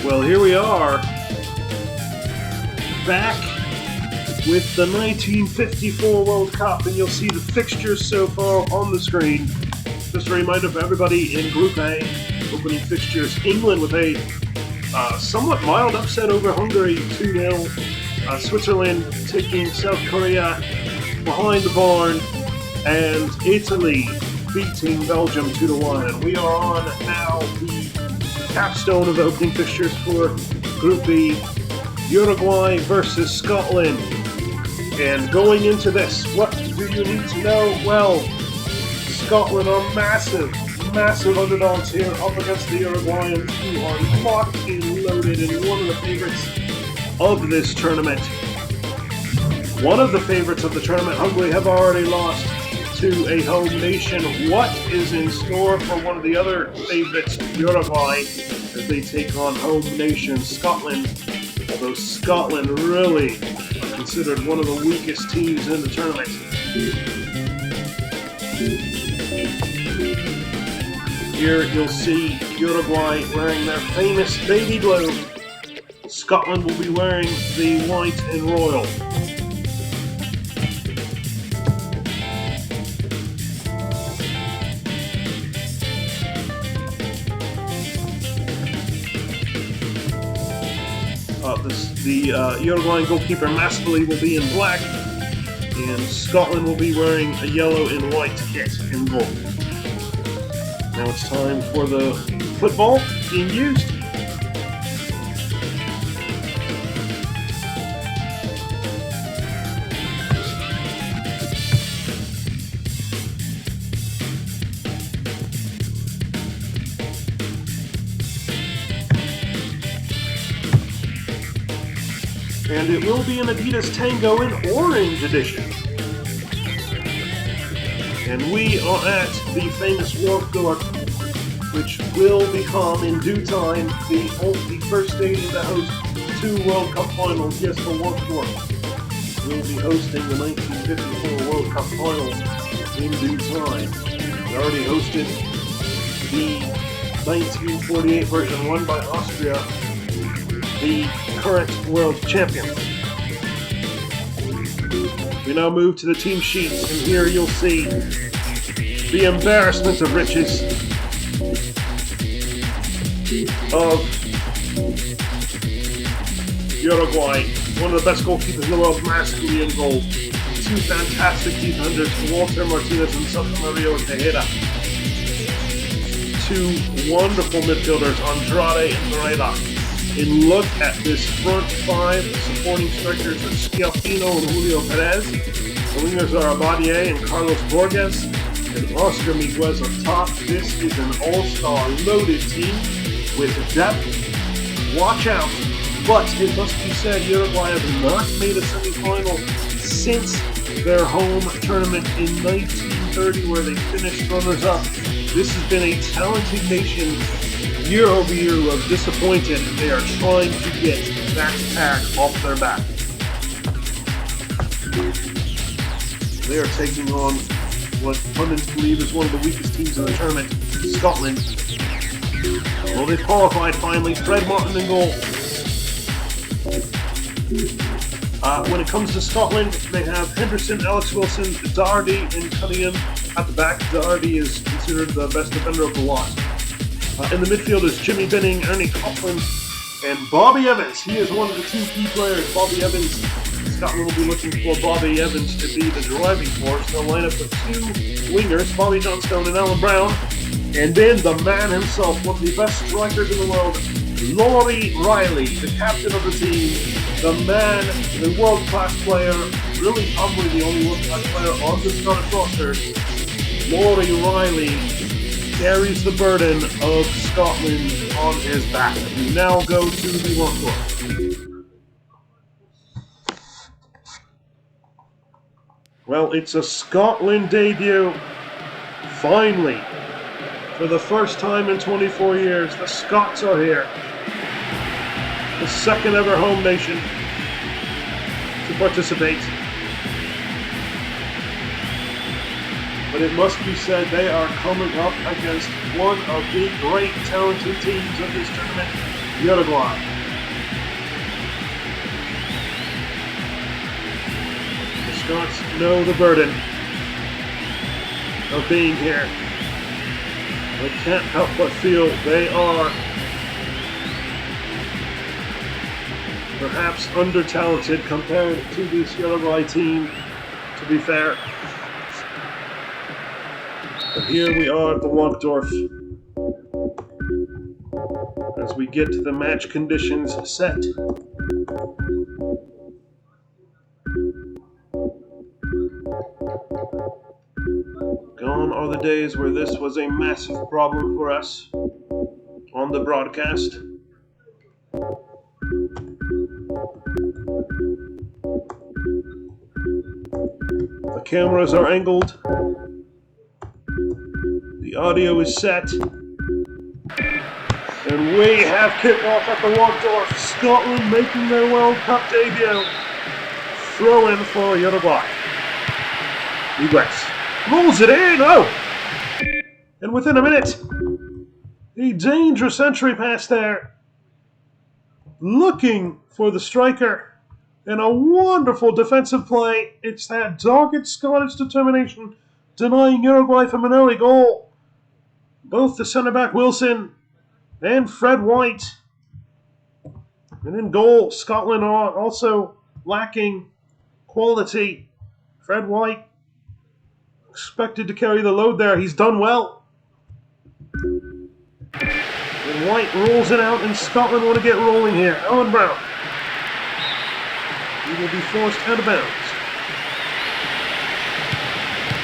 Well, here we are, back with the 1954 World Cup, and you'll see the fixtures so far on the screen. Just a reminder for everybody in Group A, opening fixtures, England with a somewhat mild upset over Hungary, 2-0. Switzerland taking South Korea behind the barn, and Italy beating Belgium 2-1. And we are on now the capstone of the opening fixtures for Group B, Uruguay versus Scotland. And going into this, what do you need to know? Well, Scotland are massive underdogs here up against the Uruguayans, who are locked and loaded and one of the favorites of this tournament. One of the favorites of the tournament, Hungary, have already lost to a home nation. What is in store for one of the other favorites, Uruguay, as they take on home nation Scotland? Although Scotland really are considered one of the weakest teams in the tournament. Here you'll see Uruguay wearing their famous baby blue. Scotland will be wearing the white and royal. The Uruguayan goalkeeper Mascoli will be in black, and Scotland will be wearing a yellow and white kit in goal. Now it's time for the football being used. And it will be an Adidas Tango in orange edition. And we are at the famous Wharf, which will become in due time the first stadium to host 2 World Cup finals. Yes, the Wharf will be hosting the 1954 World Cup finals in due time. It already hosted the 1948 version won by Austria, the current world champion. We now move to the team sheets, and here you'll see the embarrassment of riches of Uruguay. One of the best goalkeepers in the world, Mascoli in goal. 2 fantastic defenders, Walter Martinez and Santamaria Tejeda. 2 wonderful midfielders, Andrade and Varela. And look at this front 5 supporting strikers of Schiaffino and Julio Perez. The wingers are Abadier and Carlos Borges, and Oscar Miguez on top. This is an all-star loaded team with depth. Watch out. But it must be said, Uruguay have not made a semi-final since their home tournament in 1930, where they finished runners-up. This has been a talented nation year over year who have disappointed. They are trying to get that pack off their back. They are taking on what pundits believe is one of the weakest teams in the tournament, Scotland. Well, they've qualified finally. Fred Martin in goal. When it comes to Scotland, they have Henderson, Alex Wilson, Doherty, and Cunningham at the back. Doherty is considered the best defender of the lot. In the midfield is Jimmy Benning, Ernie Coughlin, and Bobby Evans. He is one of the 2 key players. Bobby Evans, Scotland will be looking for Bobby Evans to be the driving force. They'll line up with 2 wingers, Bobby Johnstone and Alan Brown. And then the man himself, one of the best strikers in the world, Lawrie Reilly, the captain of the team, the man, the world-class player, really probably the only world-class player on the Scottish roster. Lawrie Reilly carries the burden of Scotland on his back. We now go to the World Cup. Well, it's a Scotland debut. Finally, for the first time in 24 years, the Scots are here. The second ever home nation to participate. But it must be said, they are coming up against one of the great talented teams of this tournament, Uruguay. The Scots know the burden of being here. They can't help but feel they are perhaps under-talented compared to this Uruguay team, to be fair. But here we are at the Wankdorf as we get the match conditions set. Gone are the days where this was a massive problem for us on the broadcast. The cameras are angled. The audio is set. And we have kickoff at the Wankdorf. Scotland making their World Cup debut. Throw in for Uruguay. Regrets. Rolls it in. Oh! And within a minute, a dangerous entry pass there. Looking for the striker. And a wonderful defensive play. It's that dogged Scottish determination denying Uruguay from an early goal. Both the centre-back Wilson and Fred White. And in goal, Scotland are also lacking quality. Fred White expected to carry the load there. He's done well. And White rolls it out, and Scotland want to get rolling here. Alan Brown. He will be forced out of bounds.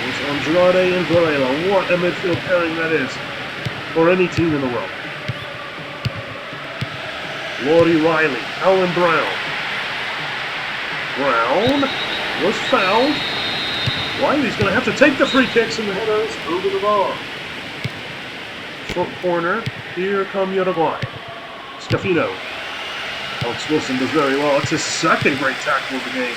It's Andrade and Varela. What a midfield pairing that is for any team in the world. Lawrie Reilly, Alan Brown. Brown was fouled. Reilly's going to have to take the free kicks and the headers over the bar. Short corner. Here come Uruguay. Scafino. Alex Wilson does very well. It's his second great tackle of the game.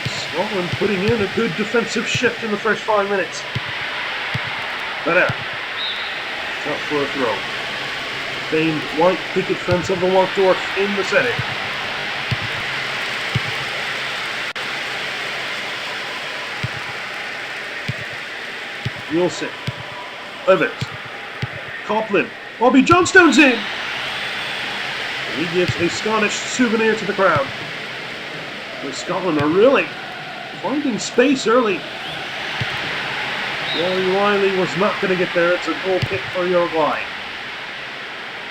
Scotland putting in a good defensive shift in the first 5 minutes. Better. Up for a throw. Famed white picket fence of the Wankdorf in the setting. Wilson. Evans. Copland. Bobby Johnstone's in. And he gives a Scottish souvenir to the crowd. The Scotland are really finding space early. Lawrie Reilly was not going to get there. It's a goal kick for Uruguay.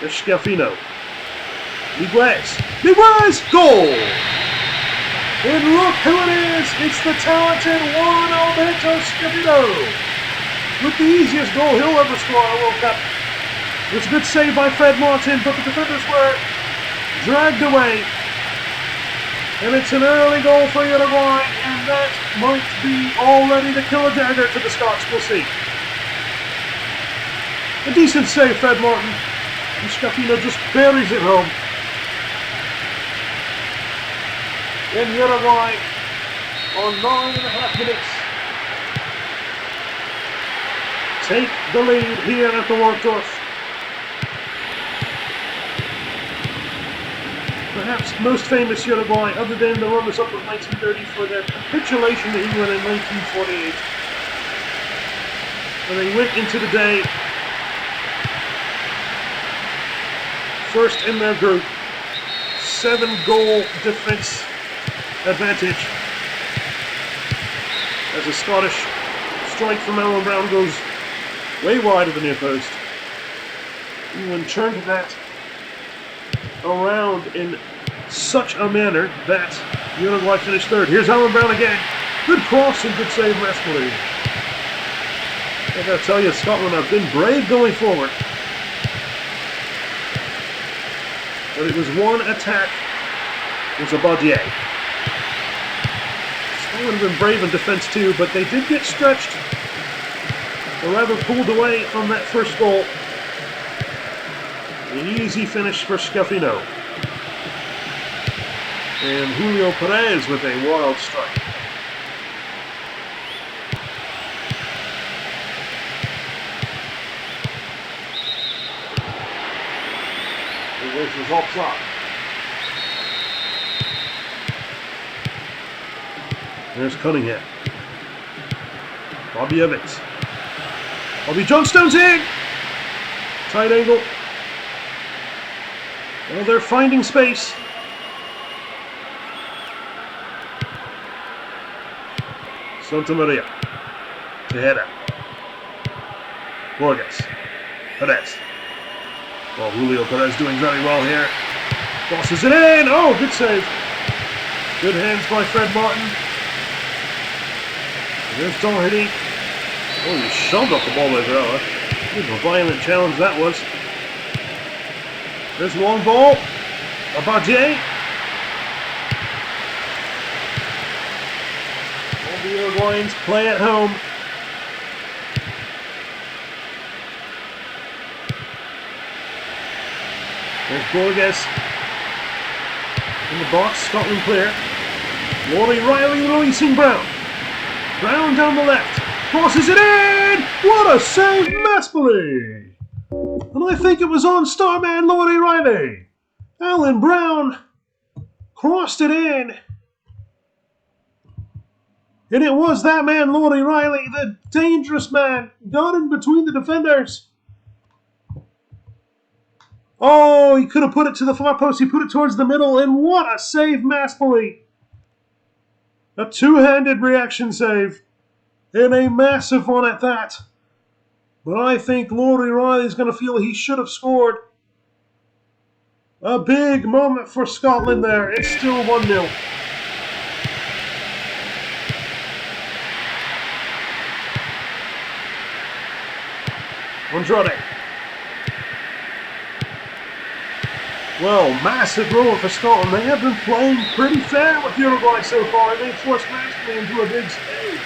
There's Scafino. Miguez. Goal! And look who it is! It's the talented Juan Alberto Scafino! With the easiest goal he'll ever score in a World Cup. It was a good save by Fred Martin, but the defenders were dragged away. And it's an early goal for Uruguay, and that might be all ready to kill a dagger to the Scots. We'll see. A decent save, Fred Martin. And Scafino just buries it home. And Uruguay on 9.5 minutes take the lead here at the Wankdorf. Perhaps most famous Uruguay, other than the runners-up of 1930 for their capitulation to England in 1948. When they went into the day first in their group, 7-goal defense advantage as a Scottish strike from Alan Brown goes way wide of the near post. England turned that around in such a manner that Uruguay finished third. Here's Alan Brown again. Good cross and good save from Escalade. I gotta tell you, Scotland have been brave going forward. But it was one attack. It was a Baudier. Scotland have been brave in defense too, but they did get stretched, or rather pulled away from that first goal. An easy finish for Scafino. And Julio Perez with a wild strike. This is offside. There's Cunningham. Bobby Evans. Bobby Johnstone's in! Tight angle. Well, they're finding space. Santa Maria. Tejeda. Borges. Perez. Well, Julio Perez doing very well here. Bosses it in! Oh, good save. Good hands by Fred Martin. There's Doherty. Oh, he shoved up the ball over there. What a violent challenge that was. There's the long ball. Abadie. All the Uruguayans play at home. There's Borges. In the box, Scotland clear. Lawrie Reilly releasing Brown. Brown down the left. Crosses it in! What a save, Maspoli! And I think it was on starman Lawrie Reilly. Alan Brown crossed it in. And it was that man, Lawrie Reilly, the dangerous man, got in between the defenders. Oh, he could have put it to the far post. He put it towards the middle, and what a save, Maspoli. A two-handed reaction save, and a massive one at that. But I think Lawrie Reilly's going to feel he should have scored. A big moment for Scotland there. It's still 1-0. Andrade. Well, massive moment for Scotland. They have been playing pretty fair with Uruguay so far. They forced Maspoli into a big save.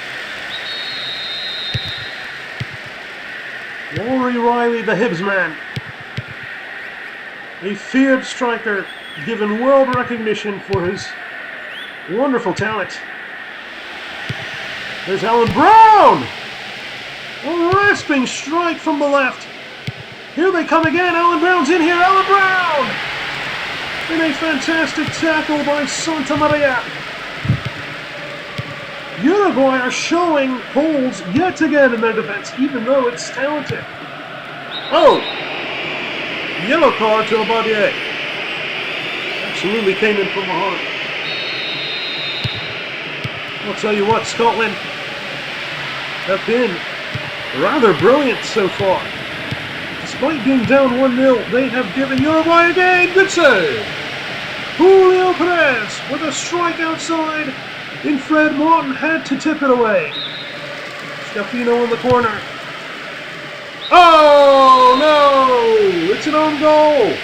Lawrie Reilly, the Hibs man. A feared striker, given world recognition for his wonderful talent. There's Alan Brown! A rasping strike from the left. Here they come again. Alan Brown's in here. Alan Brown! In a fantastic tackle by Santa Maria. Uruguay are showing holes yet again in their defense, even though it's talented. Oh! Yellow card to Abadie. Absolutely came in from behind. I'll tell you what, Scotland have been rather brilliant so far. Despite being down 1-0, they have given Uruguay again. Good save! Julio Perez with a strike outside, and Fred Martin had to tip it away. Scafino in the corner. Oh no! It's an own goal!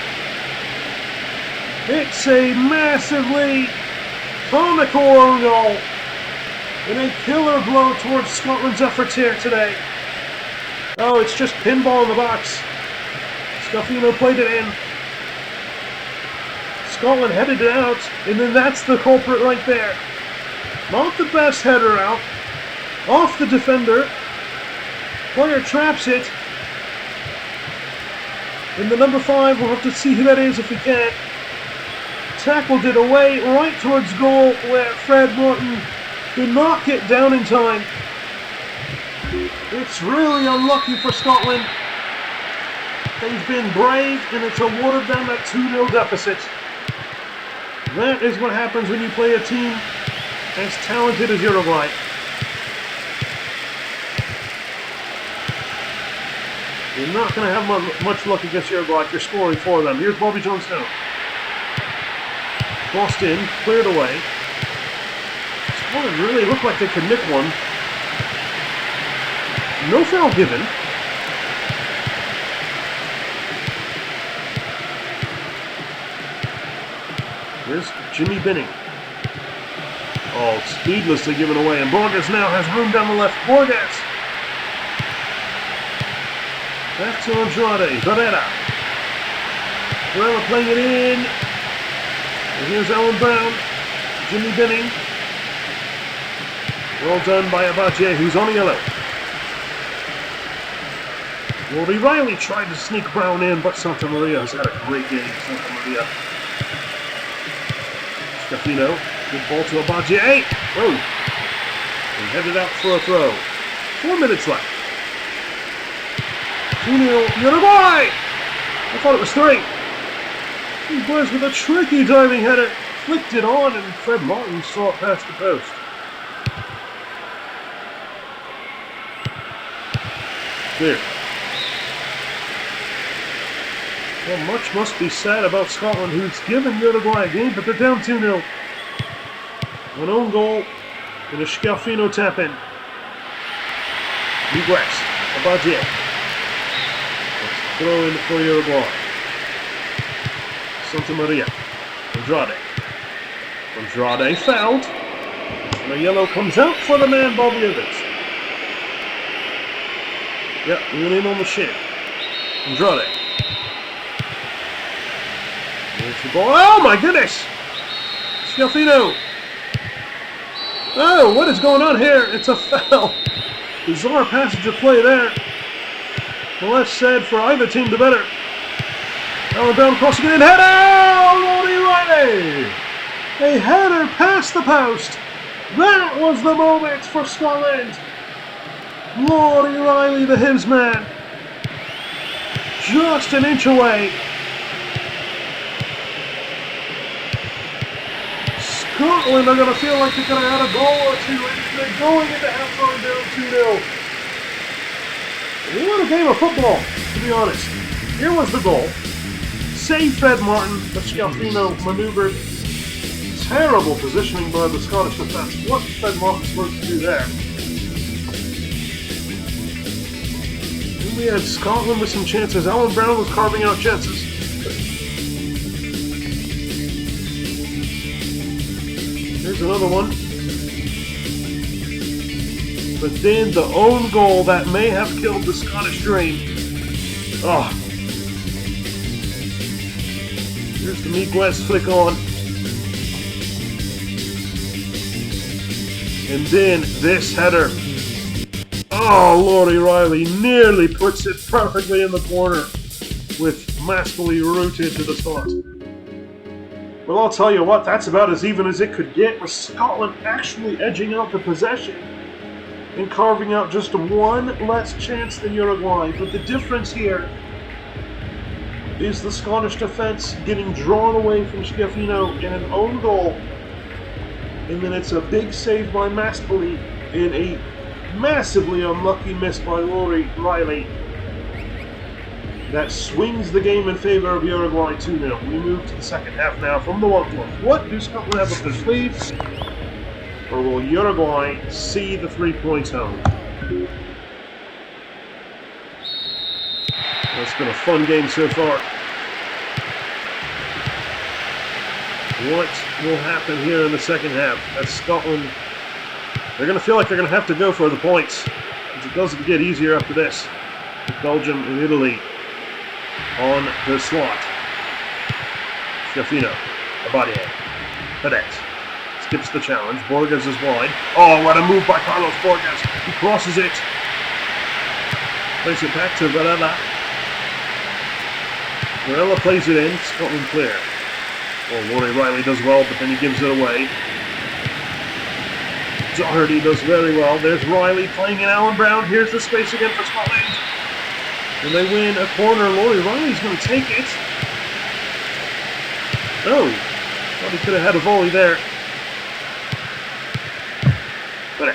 It's a massively comical own goal, and a killer blow towards Scotland's efforts here today. Oh, it's just pinball in the box. Scafino played it in. Scotland headed it out, and then that's the culprit right there. Not the best header out. Off the defender. Player traps it. And the number 5, we'll have to see who that is if we can. Tackled it away right towards goal, where Fred Martin did not get down in time. It's really unlucky for Scotland. They've been brave, and it's awarded them a 2-0 deficit. That is what happens when you play a team as talented as Uruguay. You're not going to have much luck against Uruguay if you're scoring for them. Here's Bobby Johnstone. Crossed in, cleared away. Scotland really looked like they could nick one. No foul given. Here's Jimmy Binning. Oh, it's needlessly given away, and Borges now has room down the left. Borges! Back to Andrade. Barrera. Barrera playing it in. And here's Alan Brown. Jimmy Binning. Well done by Abadie, who's on yellow. Lawrie Reilly tried to sneak Brown in, but Santa Maria has had a great game. Santa Maria. Scafino, good ball to Abadie. Oh! And headed out for a throw. 4 minutes left. 2-0 Uruguay! I thought it was 3. Uruguay with a tricky diving header. Flicked it on, and Fred Martin saw it past the post. Clear. Well, much must be said about Scotland, who's given Uruguay a game, but they're down 2-0. An own goal and a Scalfino tap-in. Regress. Abadie. Let's throw in for Uruguay. Santa Maria. Andrade. Andrade fouled. And a yellow comes out for the man, Bobby Evans. Yep, we went in on the shin. Andrade. There's the ball. Oh my goodness! Scalfino. Oh, what is going on here? It's a foul. Bizarre passage of play there. The less said for either team, the better. Alan Brown crossing it in. Header! Lawrie Reilly! A header past the post. That was the moment for Scotland. Lawrie Reilly, the Hibs man. Just an inch away. Scotland are going to feel like they're going to add a goal or two, and they're going into halftime down 2-0. What a game of football, to be honest. Here was the goal. Save Fred Martin, but Scalfino maneuvered. Terrible positioning by the Scottish defence. What Fred Martin supposed to do there? And we had Scotland with some chances. Alan Brown was carving out chances. Here's another one. But then the own goal that may have killed the Scottish dream. Oh. Here's the Miguez flick on. And then this header. Oh, Lawrie Reilly nearly puts it perfectly in the corner with masterfully rooted to the spot. Well, I'll tell you what, that's about as even as it could get, with Scotland actually edging out the possession and carving out just one less chance than Uruguay. But the difference here is the Scottish defence getting drawn away from Scalfino in an own goal, and then it's a big save by Maspoli and a massively unlucky miss by Lawrie Reilly that swings the game in favour of Uruguay 2-0. We move to the second half now from the 1-1. What do Scotland have up their sleeves? Or will Uruguay see the 3 points home? It's been a fun game so far. What will happen here in the second half? As Scotland, they're going to feel like they're going to have to go for the points. It doesn't get easier after this. With Belgium and Italy on the slot. Scalfino, Abadie, Cadet skips the challenge. Borges is wide. Oh, what a move by Carlos Borges. He crosses it. Plays it back to Varela. Varela plays it in. Scotland clear. Well, Lawrie Reilly does well, but then he gives it away. Doherty does very well. There's Reilly playing in Alan Brown. Here's the space again for Scotland. And they win a corner. Lawrie Reilly's going to take it. Oh, thought he could have had a volley there. But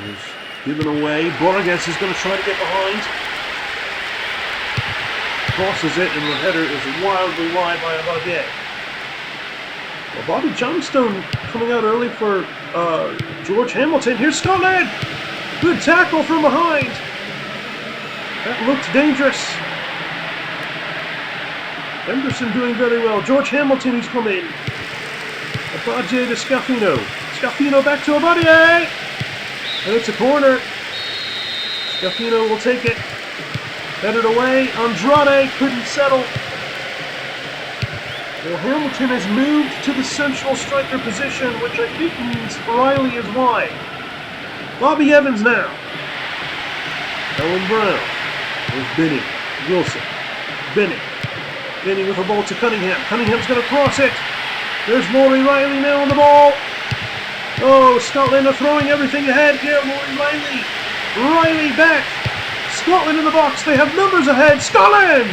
it's given away. Borges is going to try to get behind. Crosses it, and the header is wildly wide by Abadie. Well, Bobby Johnstone coming out early for George Hamilton. Here's Scotland! Good tackle from behind. That looked dangerous. Henderson doing very well. George Hamilton, he's come in. Abadie to Scalfino. Scalfino back to Abadie! And it's a corner. Scalfino will take it. Headed away. Andrade couldn't settle. Well, Hamilton has moved to the central striker position, which I think means Reilly is wide. Bobby Evans now. Alan Brown. There's Binning. Wilson. Binning. Binning with the ball to Cunningham. Cunningham's going to cross it. There's Lawrie Reilly now on the ball. Oh, Scotland are throwing everything ahead here. Lawrie Reilly. Reilly back. Scotland in the box. They have numbers ahead. Scotland!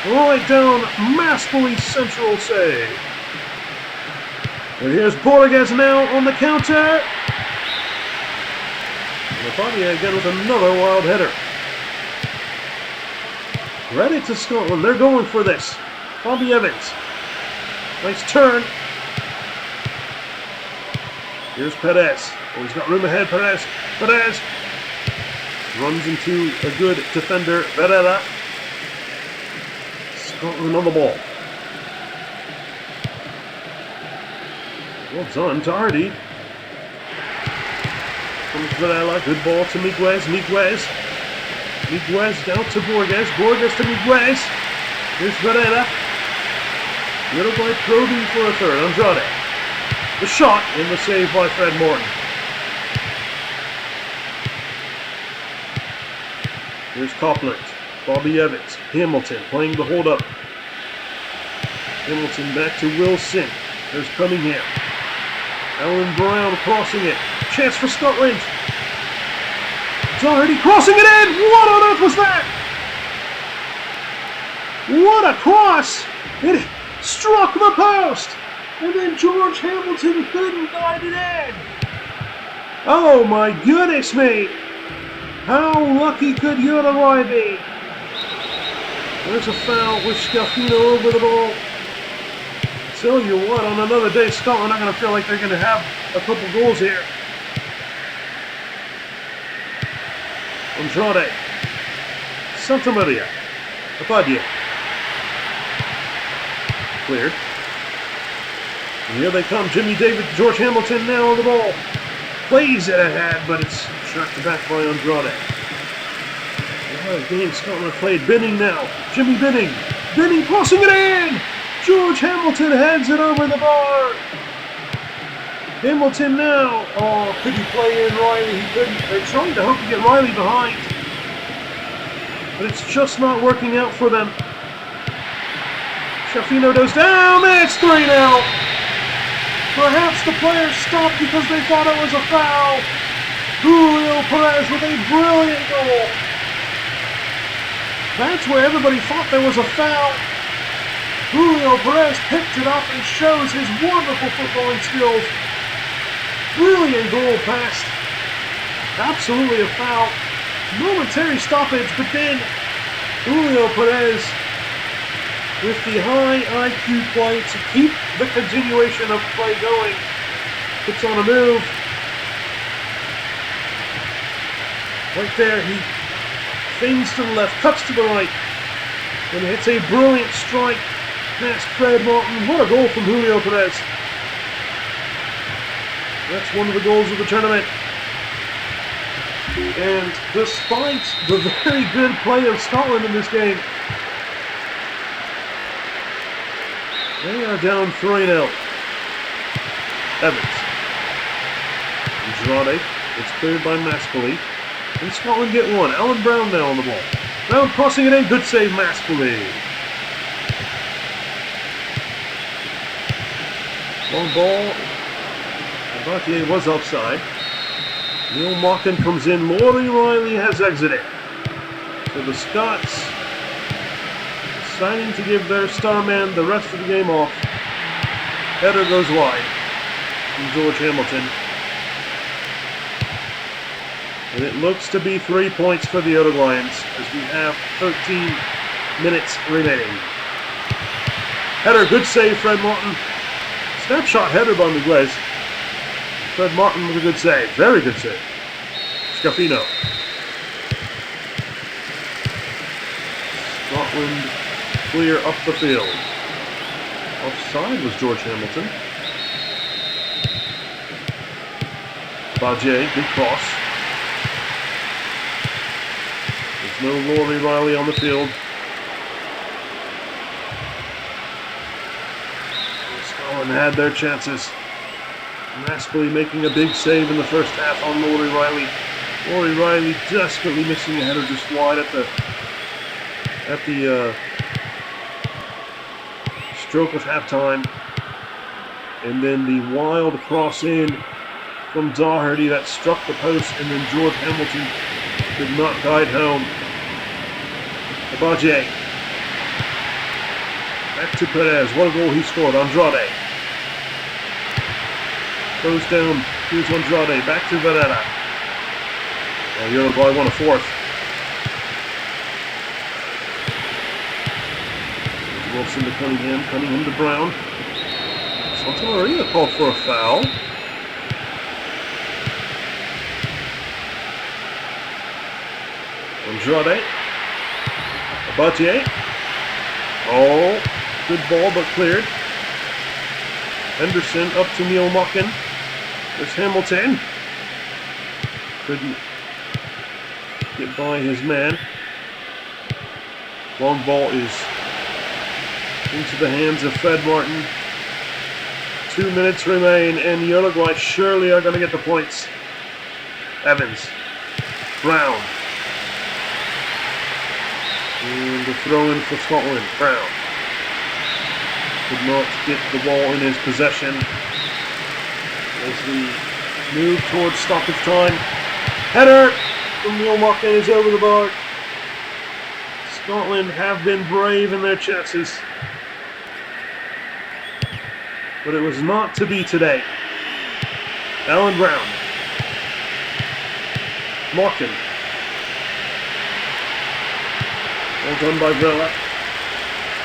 Right down Maspoli central save. And here's Borges now on the counter. Lafadia again with another wild header. Credit to Scotland. They're going for this. Bobby Evans. Nice turn. Here's Perez. Oh, he's got room ahead. Perez runs into a good defender. Vereda. Scotland on the ball. Well done to Hardy. Comes Varela. Good ball to Miguez. Miguez down to Borges. Borges to Miguez. Here's Varela. Uruguay probing for a third. Andrade. The shot in the save by Fred Morton. Here's Copland. Bobby Evans. Hamilton playing the hold-up. Hamilton back to Wilson. There's Cunningham. Alan Brown crossing it. Chance for Scotland. Doherty crossing it in. What on earth was that? What a cross. It struck the post. And then George Hamilton couldn't guide it in. Oh my goodness me. How lucky could Uruguay be? There's a foul with Scafino over the ball. Tell you what, on another day, Scotland are going to feel like they're going to have a couple goals here. Andrade. Santa Maria. Apadia. Cleared. And here they come. Jimmy David, George Hamilton now on the ball. Plays it ahead, but it's tracked back by Andrade. Game Scotland played. Binning now. Jimmy Binning. Binning crossing it in. George Hamilton heads it over the bar. Hamilton now. Oh, could he play in Reilly? He couldn't. They're trying to hope to get Reilly behind. But it's just not working out for them. Scafino goes down. It's 3 now. Perhaps the players stopped because they thought it was a foul. Julio Perez with a brilliant goal. That's where everybody thought there was a foul. Julio Perez picked it up and shows his wonderful footballing skills. Brilliant goal pass. Absolutely a foul. Momentary stoppage, but then Julio Perez with the high IQ play to keep the continuation of play going. Puts on a move. Right there, he feigns to the left, cuts to the right, and hits a brilliant strike past Fred Martin. What a goal from Julio Perez. That's one of the goals of the tournament. And despite the very good play of Scotland in this game, they are down 3-0. Evans. Andrade. It's cleared by Maspoli. And Scotland get one. Alan Brown now on the ball. Brown crossing it in. Good save, Maspoli. Long ball. Abatier was offside. Neil Mockin comes in. Lawrie Reilly has exited. So the Scots deciding to give their star man the rest of the game off. Header goes wide from George Hamilton. And it looks to be 3 points for the Uruguayans as we have 13 minutes remaining. Header, good save, Fred Martin. Snapshot header by Miguez. Fred Martin with a good save. Very good save. Scafino. Scotland clear up the field. Offside was George Hamilton. Bajé, good cross. There's no Lawrie Reilly on the field. Scotland had their chances. Maspoli making a big save in the first half on Lawrie Reilly. Lawrie Reilly desperately missing a header just wide at the stroke of halftime. And then the wild cross in from Doherty that struck the post, and then George Hamilton could not guide home. Abaje. Back to Perez. What a goal he scored. Andrade. Goes down. Here's Andrade. Back to Varela. Uruguay won a fourth. Wilson to Cunningham. Cunningham to Brown. Santa Maria called for a foul. Andrade. Abaje. Oh, good ball but cleared. Henderson up to Neil Mockin. There's Hamilton. Couldn't get by his man. Long ball is into the hands of Fred Martin. 2 minutes remain, and Uruguay surely are going to get the points. Evans. Brown. And the throw in for Scotland. Brown. Could not get the ball in his possession as we move towards stoppage time. Header from Neil Mockin is over the bar. Scotland have been brave in their chances, but it was not to be today. Alan Brown. Mockin. Well done by Villa.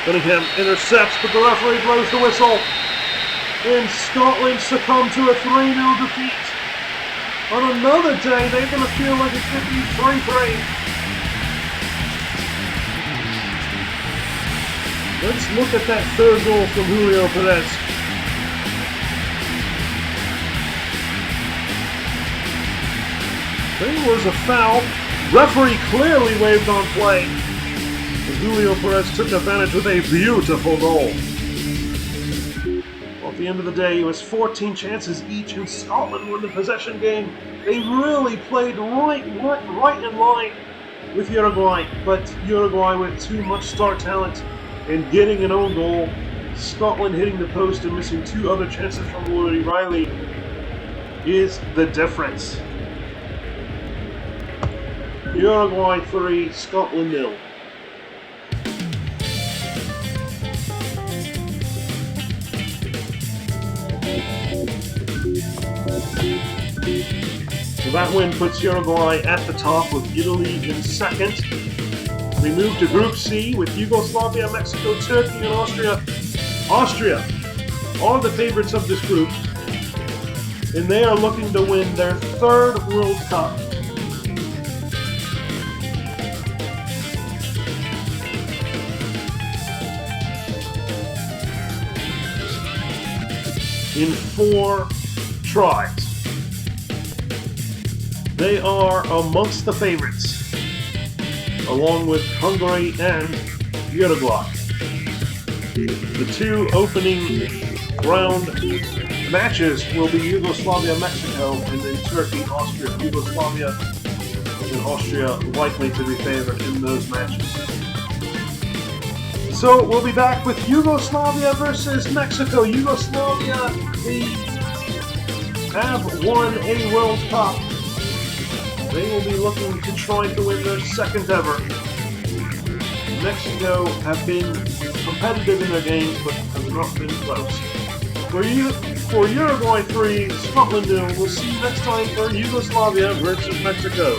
Cunningham intercepts, but the referee blows the whistle. And Scotland succumb to a 3-0 defeat. On another day, they're going to feel like it could be 3-3. Let's look at that third goal from Julio Perez. There was a foul. Referee clearly waved on play. And Julio Perez took advantage with a beautiful goal. Well, at the end of the day, it was 14 chances each, and Scotland won the possession game. They really played right in line with Uruguay, but Uruguay with too much star talent and getting an own goal. Scotland hitting the post and missing 2 other chances from Lawrie Reilly is the difference. Uruguay 3, Scotland 0. So that win puts Uruguay at the top with Italy in second. We move to Group C with Yugoslavia, Mexico, Turkey, and Austria. Austria are the favorites of this group, and they are looking to win their 3rd World Cup. In 4 tries. They are amongst the favorites, along with Hungary and Uruguay. The 2 opening round matches will be Yugoslavia, Mexico, and then Turkey, Austria. Yugoslavia and Austria likely to be favored in those matches. So we'll be back with Yugoslavia versus Mexico. Yugoslavia, they have won a World Cup. They will be looking to try to win their 2nd ever. Mexico have been competitive in their games, but have not been close. For Uruguay 3, Scotland 0. We'll see you next time for Yugoslavia versus Mexico.